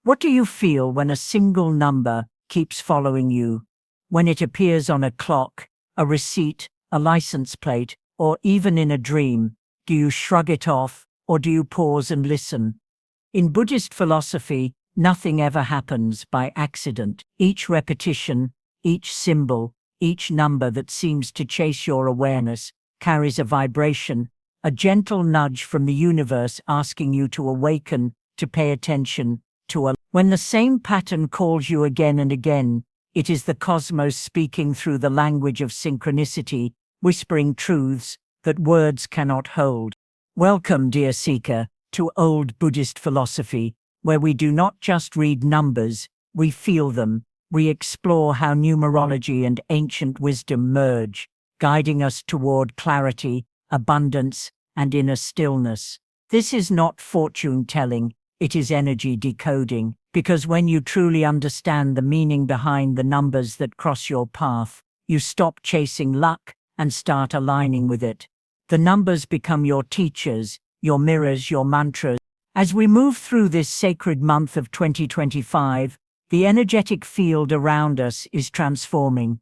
What do you feel when a single number keeps following you? When it appears on a clock, a receipt, a license plate, or even in a dream, do you shrug it off, or do you pause and listen? In Buddhist philosophy, nothing ever happens by accident. Each repetition, each symbol, each number that seems to chase your awareness carries a vibration, a gentle nudge from the universe asking you to awaken, to pay attention, When the same pattern calls you again and again, it is the cosmos speaking through the language of synchronicity, whispering truths that words cannot hold. Welcome, dear seeker, to old Buddhist philosophy, where we do not just read numbers, we feel them. We explore how numerology and ancient wisdom merge, guiding us toward clarity, abundance, and inner stillness. This is not fortune-telling, it is energy decoding, because when you truly understand the meaning behind the numbers that cross your path, you stop chasing luck and start aligning with it. The numbers become your teachers, your mirrors, your mantras. As we move through this sacred month of 2025, the energetic field around us is transforming.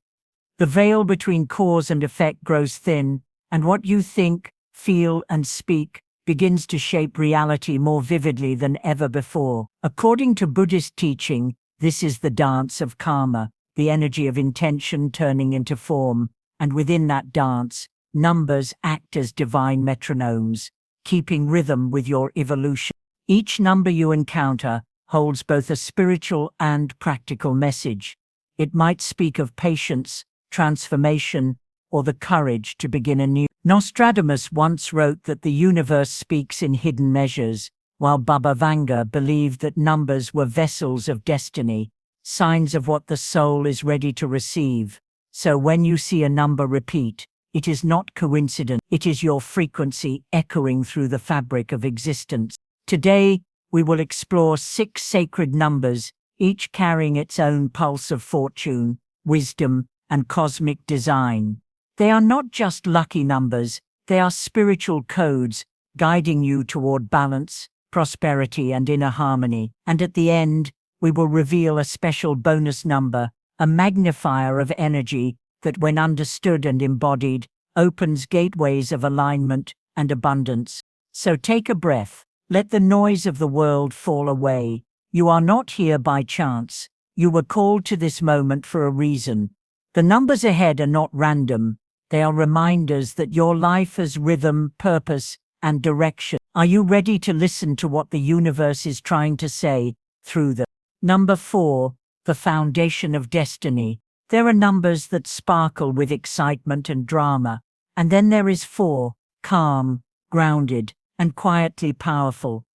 The veil between cause and effect grows thin, and what you think, feel, and speak begins to shape reality more vividly than ever before. According to Buddhist teaching, this is the dance of karma, the energy of intention turning into form, and within that dance, numbers act as divine metronomes, keeping rhythm with your evolution. Each number you encounter holds both a spiritual and practical message. It might speak of patience, transformation, or the courage to begin anew. Nostradamus once wrote that the universe speaks in hidden measures, while Baba Vanga believed that numbers were vessels of destiny, signs of what the soul is ready to receive. So when you see a number repeat, it is not coincidence, it is your frequency echoing through the fabric of existence. Today, we will explore 6 sacred numbers, each carrying its own pulse of fortune, wisdom, and cosmic design. They are not just lucky numbers, they are spiritual codes, guiding you toward balance, prosperity, and inner harmony. And at the end, we will reveal a special bonus number, a magnifier of energy that, when understood and embodied, opens gateways of alignment and abundance. So take a breath, let the noise of the world fall away. You are not here by chance. You were called to this moment for a reason. The numbers ahead are not random. They are reminders that your life has rhythm, purpose, and direction. Are you ready to listen to what the universe is trying to say through them? Number 4, the foundation of destiny. There are numbers that sparkle with excitement and drama. And then there is 4, calm, grounded, and quietly powerful.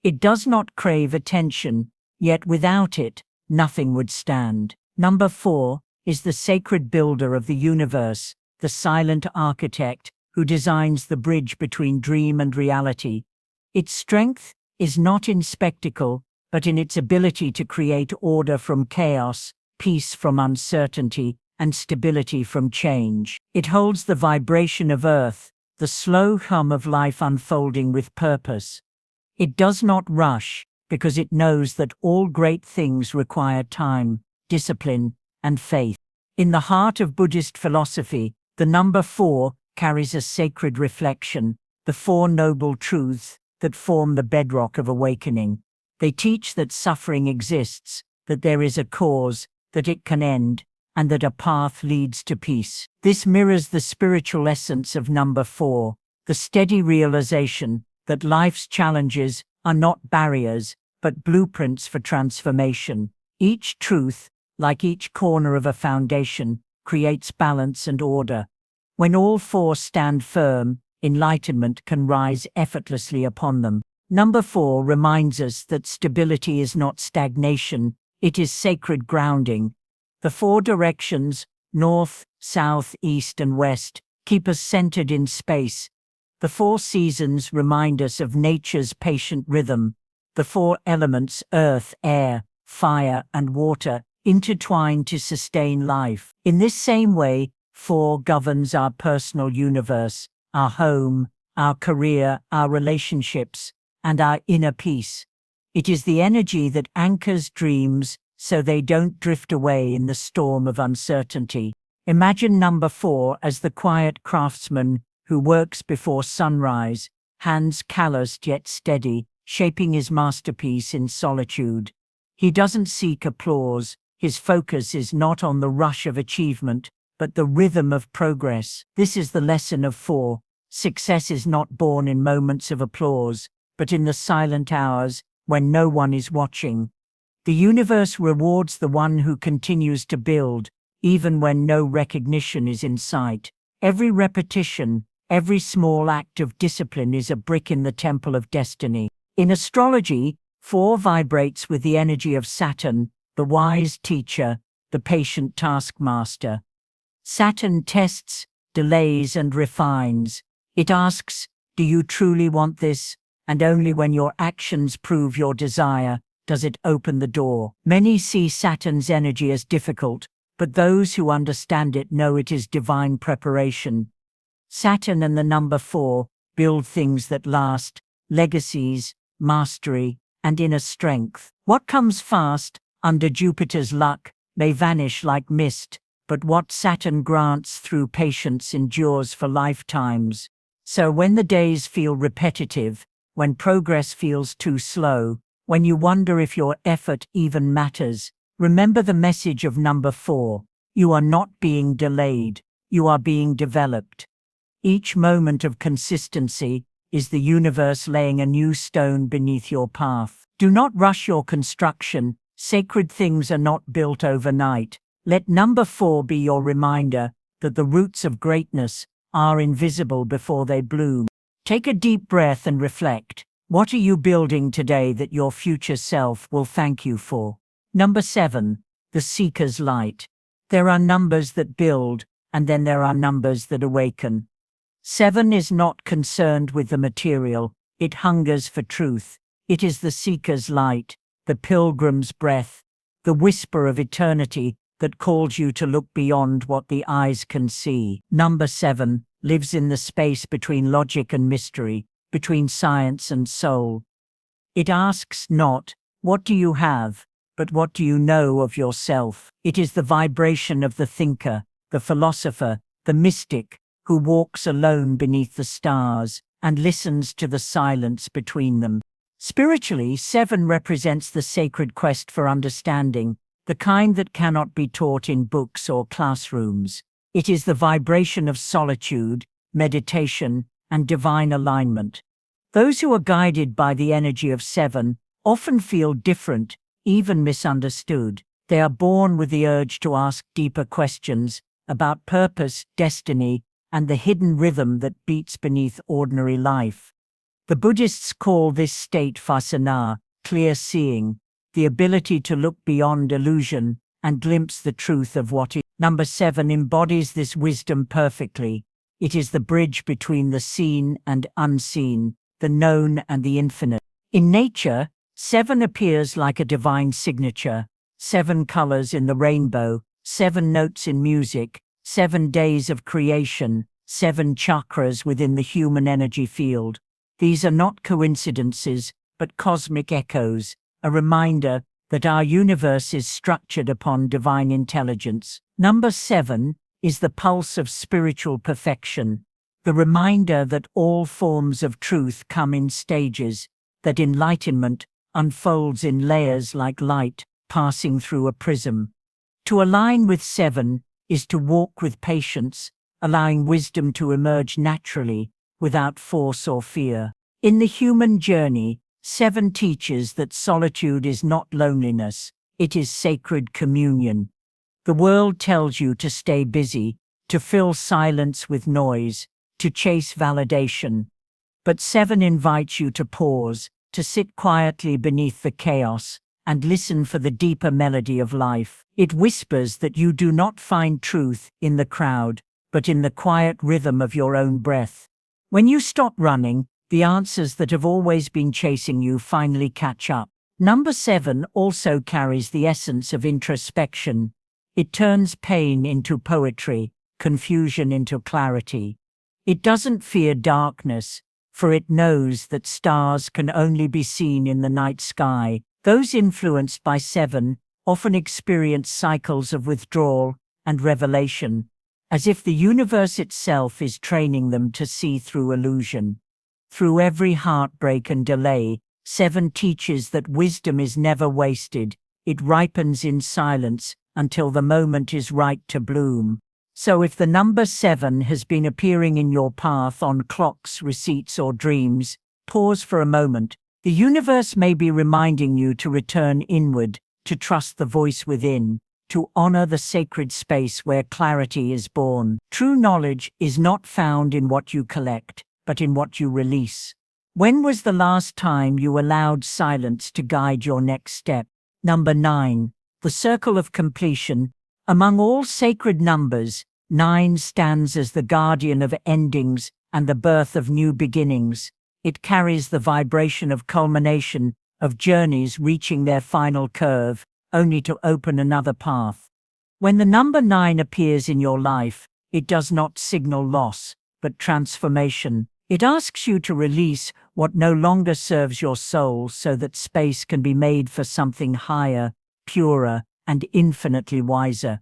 It does not crave attention, yet without it, nothing would stand. Number 4 is the sacred builder of the universe, the silent architect who designs the bridge between dream and reality. Its strength is not in spectacle, but in its ability to create order from chaos, peace from uncertainty, and stability from change. It holds the vibration of earth, the slow hum of life unfolding with purpose. It does not rush, because it knows that all great things require time, discipline, and faith. In the heart of Buddhist philosophy, the number 4 carries a sacred reflection, the 4 noble truths that form the bedrock of awakening. They teach that suffering exists, that there is a cause, that it can end, and that a path leads to peace. This mirrors the spiritual essence of number 4, the steady realization that life's challenges are not barriers, but blueprints for transformation. Each truth, like each corner of a foundation, creates balance and order. When all 4 stand firm, enlightenment can rise effortlessly upon them. Number 4 reminds us that stability is not stagnation, it is sacred grounding. The 4 directions, north, south, east, and west, keep us centered in space. The 4 seasons remind us of nature's patient rhythm. The 4 elements, earth, air, fire, and water, intertwine to sustain life. In this same way, 4 governs our personal universe, our home, our career, our relationships, and our inner peace. It is the energy that anchors dreams so they don't drift away in the storm of uncertainty. Imagine number 4 as the quiet craftsman who works before sunrise, hands calloused yet steady, shaping his masterpiece in solitude. He doesn't seek applause. His focus is not on the rush of achievement, but the rhythm of progress. This is the lesson of 4. Success is not born in moments of applause, but in the silent hours when no one is watching. The universe rewards the one who continues to build, even when no recognition is in sight. Every repetition, every small act of discipline is a brick in the temple of destiny. In astrology, 4 vibrates with the energy of Saturn, the wise teacher, the patient taskmaster. Saturn tests, delays, and refines. It asks, do you truly want this? And only when your actions prove your desire does it open the door. Many see Saturn's energy as difficult, but those who understand it know it is divine preparation. Saturn and the number 4 build things that last, legacies, mastery, and inner strength. What comes fast, under Jupiter's luck, may vanish like mist, but what Saturn grants through patience endures for lifetimes. So when the days feel repetitive, when progress feels too slow, when you wonder if your effort even matters, remember the message of number 4. You are not being delayed, you are being developed. Each moment of consistency is the universe laying a new stone beneath your path. Do not rush your construction. Sacred things are not built overnight. Let number 4 be your reminder that the roots of greatness are invisible before they bloom. Take a deep breath and reflect. What are you building today that your future self will thank you for? Number 7. The Seeker's Light. There are numbers that build, and then there are numbers that awaken. 7 is not concerned with the material, it hungers for truth. It is the Seeker's Light, the pilgrim's breath, the whisper of eternity that calls you to look beyond what the eyes can see. Number 7 lives in the space between logic and mystery, between science and soul. It asks not, what do you have, but what do you know of yourself? It is the vibration of the thinker, the philosopher, the mystic, who walks alone beneath the stars and listens to the silence between them. Spiritually, 7 represents the sacred quest for understanding, the kind that cannot be taught in books or classrooms. It is the vibration of solitude, meditation, and divine alignment. Those who are guided by the energy of 7 often feel different, even misunderstood. They are born with the urge to ask deeper questions about purpose, destiny, and the hidden rhythm that beats beneath ordinary life. The Buddhists call this state Vipassana, clear seeing, the ability to look beyond illusion and glimpse the truth of what is. Number 7 embodies this wisdom perfectly. It is the bridge between the seen and unseen, the known and the infinite. In nature, 7 appears like a divine signature, 7 colors in the rainbow, 7 notes in music, 7 days of creation, 7 chakras within the human energy field. These are not coincidences, but cosmic echoes, a reminder that our universe is structured upon divine intelligence. Number 7 is the pulse of spiritual perfection, the reminder that all forms of truth come in stages, that enlightenment unfolds in layers like light passing through a prism. To align with 7 is to walk with patience, allowing wisdom to emerge naturally, without force or fear. In the human journey, 7 teaches that solitude is not loneliness, it is sacred communion. The world tells you to stay busy, to fill silence with noise, to chase validation. But 7 invites you to pause, to sit quietly beneath the chaos, and listen for the deeper melody of life. It whispers that you do not find truth in the crowd, but in the quiet rhythm of your own breath. When you stop running, the answers that have always been chasing you finally catch up. Number 7 also carries the essence of introspection. It turns pain into poetry, confusion into clarity. It doesn't fear darkness, for it knows that stars can only be seen in the night sky. Those influenced by 7 often experience cycles of withdrawal and revelation, as if the universe itself is training them to see through illusion. Through every heartbreak and delay, 7 teaches that wisdom is never wasted. It ripens in silence until the moment is right to bloom. So if the number 7 has been appearing in your path on clocks, receipts, or dreams, pause for a moment. The universe may be reminding you to return inward, to trust the voice within, to honor the sacred space where clarity is born. True knowledge is not found in what you collect, but in what you release. When was the last time you allowed silence to guide your next step? Number 9. The circle of completion. Among all sacred numbers, 9 stands as the guardian of endings and the birth of new beginnings. It carries the vibration of culmination, of journeys reaching their final curve, only to open another path. When the number 9 appears in your life, it does not signal loss, but transformation. It asks you to release what no longer serves your soul so that space can be made for something higher, purer, and infinitely wiser.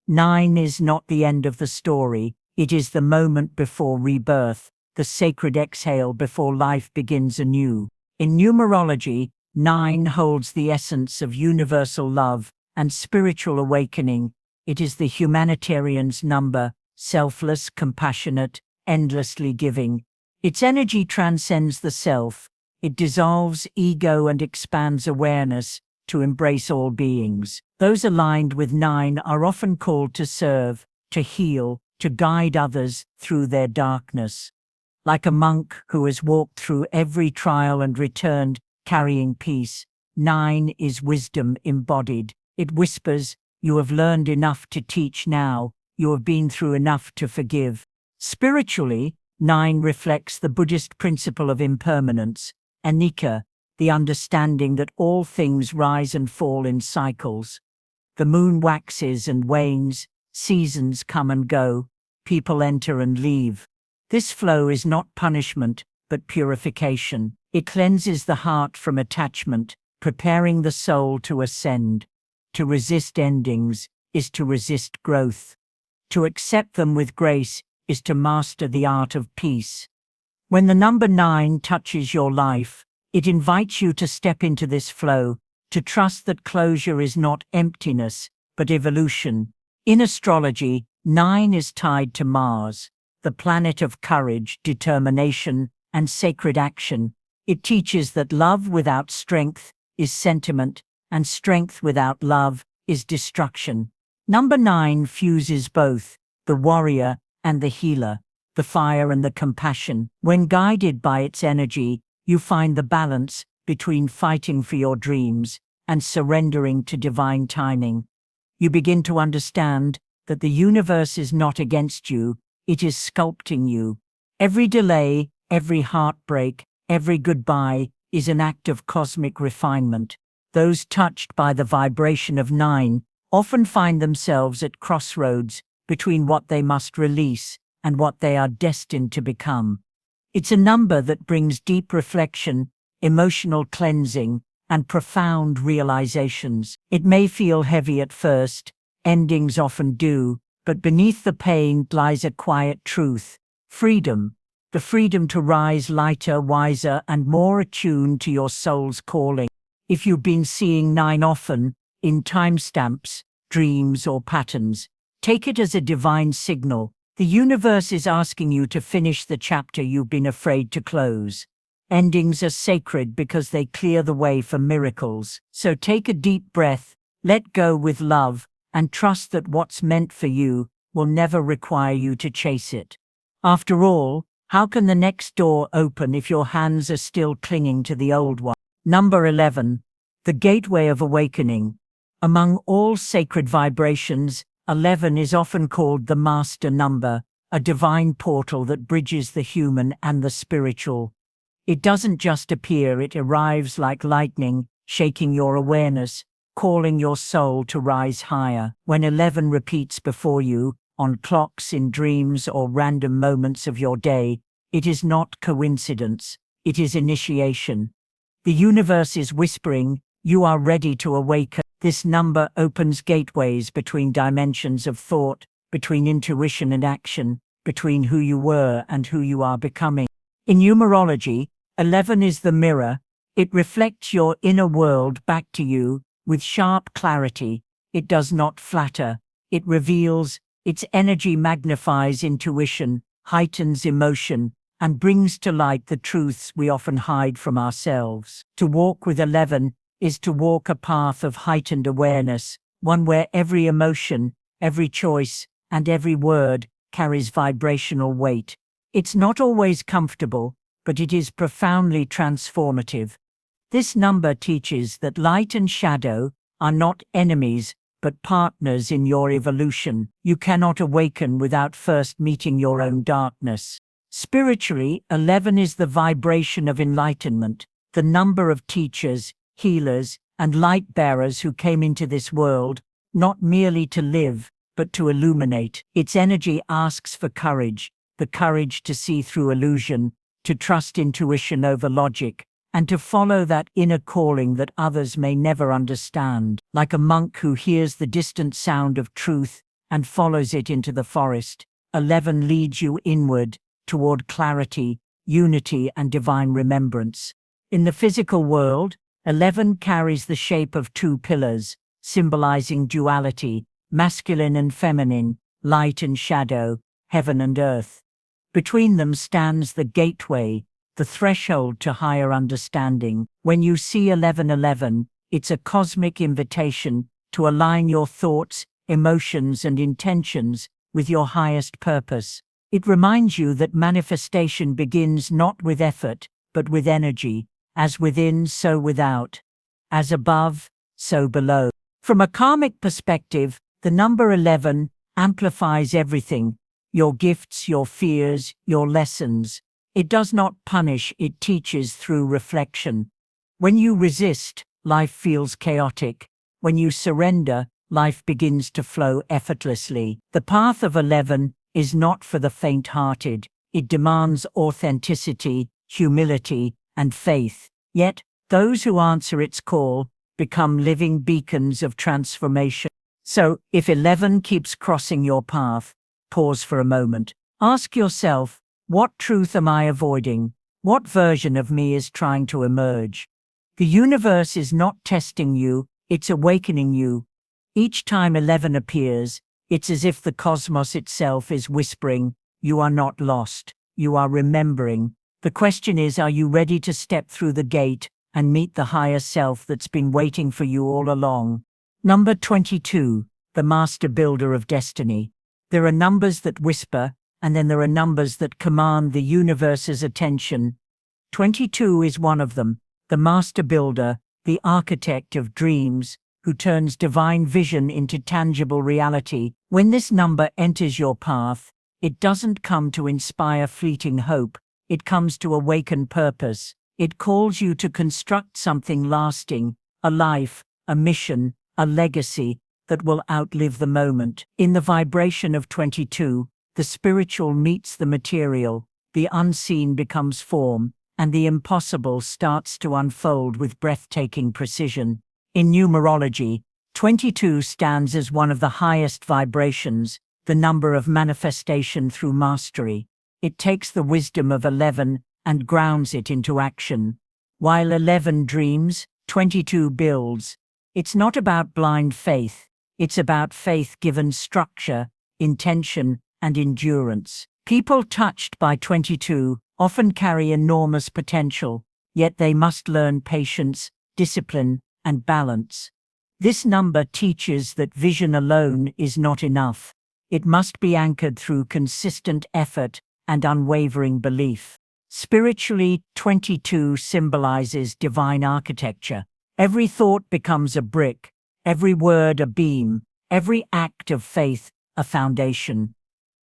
9 is not the end of the story, it is the moment before rebirth, the sacred exhale before life begins anew. In numerology, 9 holds the essence of universal love and spiritual awakening. It is the humanitarian's number, selfless, compassionate, endlessly giving. Its energy transcends the self. It dissolves ego and expands awareness to embrace all beings. Those aligned with 9 are often called to serve, to heal, to guide others through their darkness. Like a monk who has walked through every trial and returned carrying peace, 9 is wisdom embodied. It whispers, "You have learned enough to teach now, you have been through enough to forgive." Spiritually, 9 reflects the Buddhist principle of impermanence, anicca, the understanding that all things rise and fall in cycles. The moon waxes and wanes, seasons come and go, people enter and leave. This flow is not punishment, but purification. It cleanses the heart from attachment, preparing the soul to ascend. To resist endings is to resist growth. To accept them with grace is to master the art of peace. When the number 9 touches your life, it invites you to step into this flow, to trust that closure is not emptiness, but evolution. In astrology, 9 is tied to Mars, the planet of courage, determination, and sacred action. It teaches that love without strength is sentiment, and strength without love is destruction. Number 9 fuses both, the warrior and the healer, the fire and the compassion. When guided by its energy, you find the balance between fighting for your dreams and surrendering to divine timing. You begin to understand that the universe is not against you, it is sculpting you. Every delay, every heartbreak, every goodbye is an act of cosmic refinement. Those touched by the vibration of 9 often find themselves at crossroads between what they must release and what they are destined to become. It's a number that brings deep reflection, emotional cleansing, and profound realizations. It may feel heavy at first, endings often do, but beneath the pain lies a quiet truth: freedom. The freedom to rise lighter, wiser, and more attuned to your soul's calling. If you've been seeing 9 often, in timestamps, dreams, or patterns, take it as a divine signal. The universe is asking you to finish the chapter you've been afraid to close. Endings are sacred because they clear the way for miracles. So take a deep breath, let go with love, and trust that what's meant for you will never require you to chase it. After all, how can the next door open if your hands are still clinging to the old one? Number 11. The gateway of awakening. Among all sacred vibrations, 11 is often called the master number, a divine portal that bridges the human and the spiritual. It doesn't just appear, it arrives like lightning, shaking your awareness, calling your soul to rise higher. When 11 repeats before you, on clocks, in dreams, or random moments of your day, It is not coincidence, it is initiation. The universe is whispering, you are ready to awaken. This number opens gateways between dimensions of thought, between intuition and action, between who you were and who you are becoming. In numerology, 11 is the mirror. It reflects your inner world back to you with sharp clarity. It does not flatter. It reveals. Its energy magnifies intuition, heightens emotion, and brings to light the truths we often hide from ourselves. To walk with 11 is to walk a path of heightened awareness, one where every emotion, every choice, and every word carries vibrational weight. It's not always comfortable, but it is profoundly transformative. This number teaches that light and shadow are not enemies, but partners in your evolution. You cannot awaken without first meeting your own darkness. Spiritually, 11 is the vibration of enlightenment, the number of teachers, healers, and light bearers who came into this world, not merely to live, but to illuminate. Its energy asks for courage, the courage to see through illusion, to trust intuition over logic, and to follow that inner calling that others may never understand. Like a monk who hears the distant sound of truth and follows it into the forest, 11 leads you inward, toward clarity, unity, and divine remembrance. In the physical world, 11 carries the shape of two pillars, symbolizing duality, masculine and feminine, light and shadow, heaven and earth. Between them stands the gateway, the threshold to higher understanding. When you see 1111, it's a cosmic invitation to align your thoughts, emotions, and intentions with your highest purpose. It reminds you that manifestation begins not with effort, but with energy, as within, so without, as above, so below. From a karmic perspective, the number 11 amplifies everything, your gifts, your fears, your lessons. It does not punish, it teaches through reflection. When you resist, life feels chaotic. When you surrender, life begins to flow effortlessly. The path of 11 is not for the faint-hearted. It demands authenticity, humility, and faith. Yet, those who answer its call become living beacons of transformation. So, if 11 keeps crossing your path, pause for a moment. Ask yourself, what truth am I avoiding? What version of me is trying to emerge? The universe is not testing you, it's awakening you. Each time 11 appears, it's as if the cosmos itself is whispering, you are not lost, you are remembering. The question is, are you ready to step through the gate and meet the higher self that's been waiting for you all along? Number 22, the master builder of destiny. There are numbers that whisper, and then there are numbers that command the universe's attention. 22 is one of them, the master builder, the architect of dreams, who turns divine vision into tangible reality. When this number enters your path, it doesn't come to inspire fleeting hope, it comes to awaken purpose. It calls you to construct something lasting, a life, a mission, a legacy that will outlive the moment. In the vibration of 22, the spiritual meets the material, the unseen becomes form, and the impossible starts to unfold with breathtaking precision. In numerology, 22 stands as one of the highest vibrations, the number of manifestation through mastery. It takes the wisdom of 11 and grounds it into action. While 11 dreams, 22 builds. It's not about blind faith, it's about faith given structure, intention, and endurance. People touched by 22 often carry enormous potential, yet they must learn patience, discipline, and balance. This number teaches that vision alone is not enough. It must be anchored through consistent effort and unwavering belief. Spiritually, 22 symbolizes divine architecture. Every thought becomes a brick, every word a beam, every act of faith a foundation.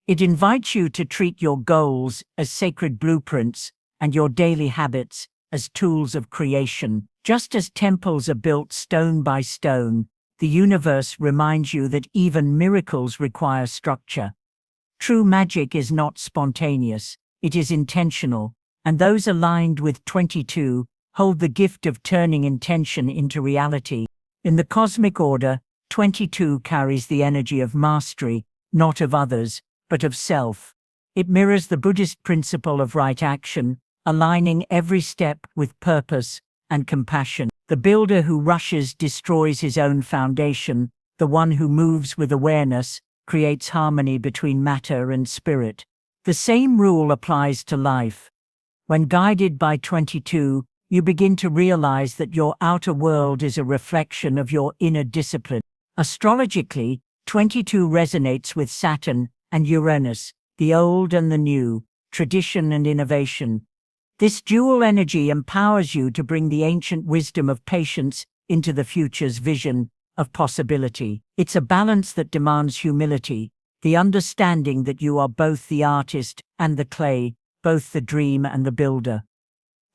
It invites you to treat your goals as sacred blueprints and your daily habits as tools of creation. Just as temples are built stone by stone, the universe reminds you that even miracles require structure. True magic is not spontaneous, it is intentional, and those aligned with 22 hold the gift of turning intention into reality. In the cosmic order, 22 carries the energy of mastery, not of others, but of self. It mirrors the Buddhist principle of right action, aligning every step with purpose and compassion. The builder who rushes destroys his own foundation. The one who moves with awareness creates harmony between matter and spirit. The same rule applies to life. When guided by 22, you begin to realize that your outer world is a reflection of your inner discipline. Astrologically, 22 resonates with Saturn and Uranus, the old and the new, tradition and innovation. This dual energy empowers you to bring the ancient wisdom of patience into the future's vision of possibility. It's a balance that demands humility, the understanding that you are both the artist and the clay, both the dream and the builder.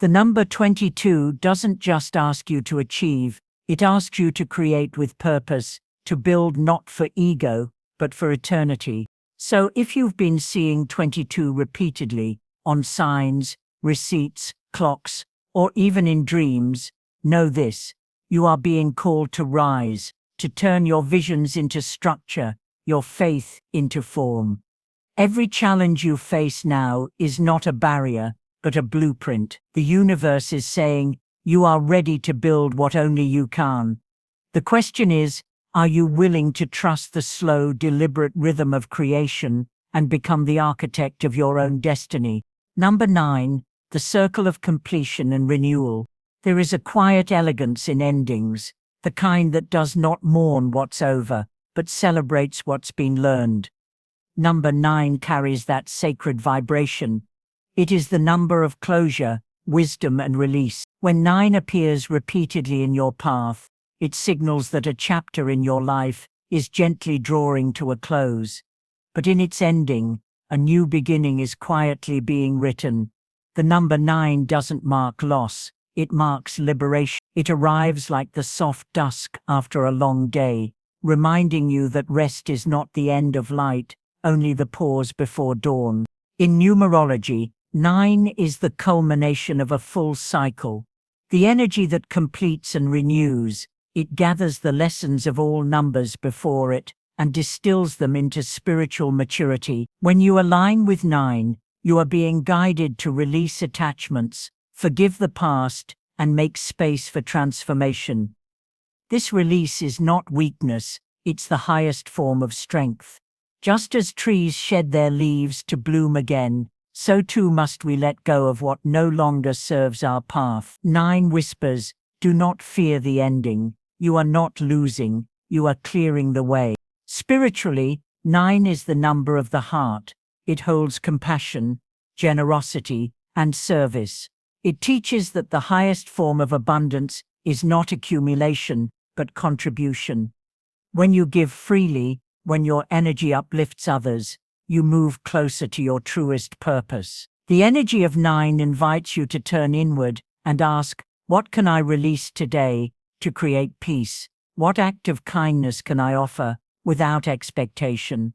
The number 22 doesn't just ask you to achieve, it asks you to create with purpose, to build not for ego, but for eternity. So if you've been seeing 22 repeatedly, on signs, receipts, clocks, or even in dreams, know this: you are being called to rise, to turn your visions into structure, your faith into form. Every challenge you face now is not a barrier, but a blueprint. The universe is saying, you are ready to build what only you can. The question is, are you willing to trust the slow, deliberate rhythm of creation and become the architect of your own destiny? Number 9, the circle of completion and renewal. There is a quiet elegance in endings, the kind that does not mourn what's over, but celebrates what's been learned. Number 9 carries that sacred vibration. It is the number of closure, wisdom, and release. When 9 appears repeatedly in your path, it signals that a chapter in your life is gently drawing to a close. But in its ending, a new beginning is quietly being written. The number 9 doesn't mark loss, it marks liberation. It arrives like the soft dusk after a long day, reminding you that rest is not the end of light, only the pause before dawn. In numerology, 9 is the culmination of a full cycle, the energy that completes and renews. It gathers the lessons of all numbers before it and distills them into spiritual maturity. When you align with 9, you are being guided to release attachments, forgive the past, and make space for transformation. This release is not weakness, it's the highest form of strength. Just as trees shed their leaves to bloom again, so too must we let go of what no longer serves our path. 9 whispers, do not fear the ending. You are not losing, you are clearing the way. Spiritually, 9 is the number of the heart. It holds compassion, generosity, and service. It teaches that the highest form of abundance is not accumulation, but contribution. When you give freely, when your energy uplifts others, you move closer to your truest purpose. The energy of 9 invites you to turn inward and ask, what can I release today to create peace? What act of kindness can I offer without expectation?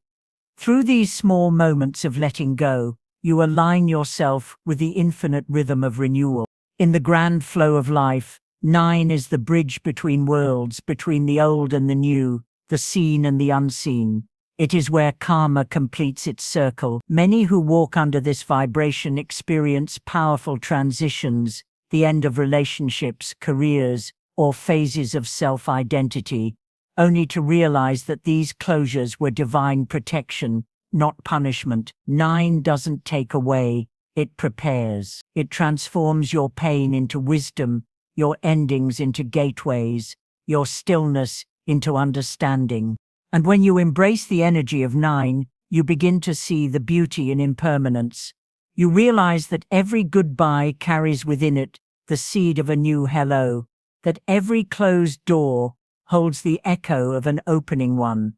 Through these small moments of letting go, you align yourself with the infinite rhythm of renewal. In the grand flow of life, 9 is the bridge between worlds, between the old and the new, the seen and the unseen. It is where karma completes its circle. Many who walk under this vibration experience powerful transitions, the end of relationships, careers, or phases of self-identity, only to realize that these closures were divine protection, not punishment. 9 doesn't take away, it prepares. It transforms your pain into wisdom, your endings into gateways, your stillness into understanding. And when you embrace the energy of 9, you begin to see the beauty in impermanence. You realize that every goodbye carries within it the seed of a new hello, that every closed door holds the echo of an opening one.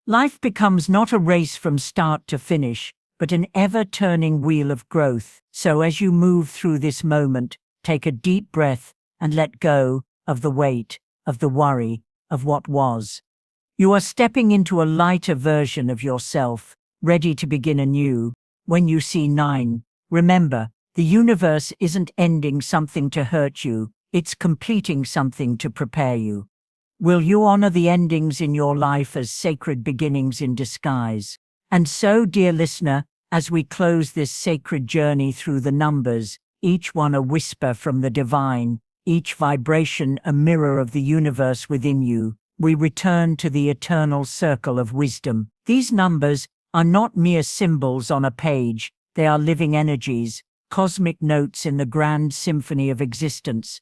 Life becomes not a race from start to finish, but an ever-turning wheel of growth. So as you move through this moment, take a deep breath and let go of the weight, of the worry, of what was. You are stepping into a lighter version of yourself, ready to begin anew. When you see 9, Remember, the universe isn't ending something to hurt you, it's completing something to prepare you. Will you honor the endings in your life as sacred beginnings in disguise? And so, dear listener, as we close this sacred journey through the numbers, each one a whisper from the divine, each vibration a mirror of the universe within you, we return to the eternal circle of wisdom. These numbers are not mere symbols on a page, they are living energies, cosmic notes in the grand symphony of existence.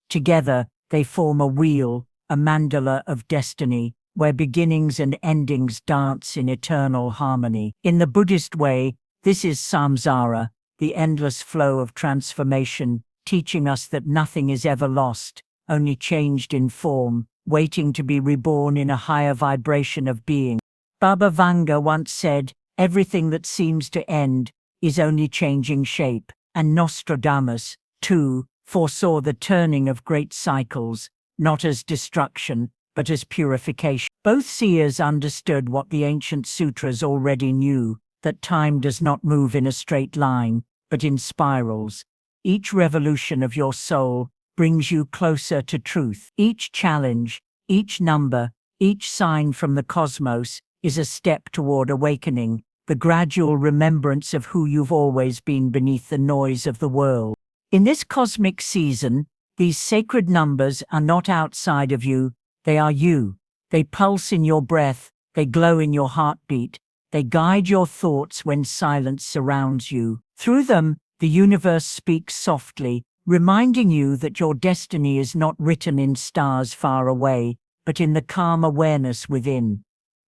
Together, they form a wheel, a mandala of destiny, where beginnings and endings dance in eternal harmony. In the Buddhist way, this is samsara, the endless flow of transformation, teaching us that nothing is ever lost, only changed in form, waiting to be reborn in a higher vibration of being. Baba Vanga once said, "Everything that seems to end is only changing shape," and Nostradamus, too, foresaw the turning of great cycles, not as destruction, but as purification. Both seers understood what the ancient sutras already knew, that time does not move in a straight line, but in spirals. Each revolution of your soul brings you closer to truth. Each challenge, each number, each sign from the cosmos is a step toward awakening, the gradual remembrance of who you've always been beneath the noise of the world. In this cosmic season, these sacred numbers are not outside of you, they are you. They pulse in your breath, they glow in your heartbeat, they guide your thoughts when silence surrounds you. Through them, the universe speaks softly, reminding you that your destiny is not written in stars far away, but in the calm awareness within.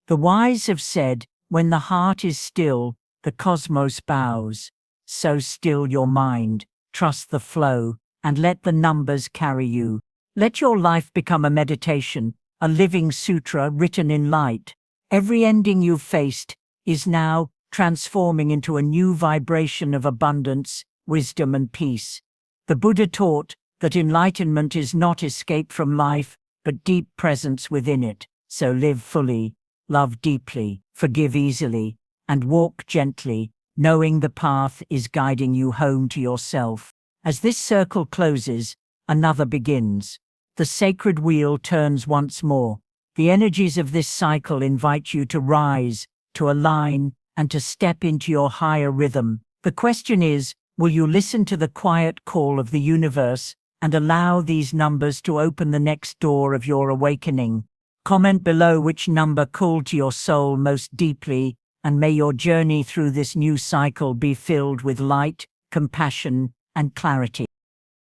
The wise have said, when the heart is still, the cosmos bows. So still your mind, trust the flow, and let the numbers carry you. Let your life become a meditation, a living sutra written in light. Every ending you've faced is now transforming into a new vibration of abundance, wisdom, and peace. The Buddha taught that enlightenment is not escape from life, but deep presence within it. So live fully, love deeply, forgive easily, and walk gently, knowing the path is guiding you home to yourself. As this circle closes, another begins. The sacred wheel turns once more. The energies of this cycle invite you to rise, to align, and to step into your higher rhythm. The question is, will you listen to the quiet call of the universe and allow these numbers to open the next door of your awakening? Comment below which number called to your soul most deeply, and may your journey through this new cycle be filled with light, compassion, and clarity.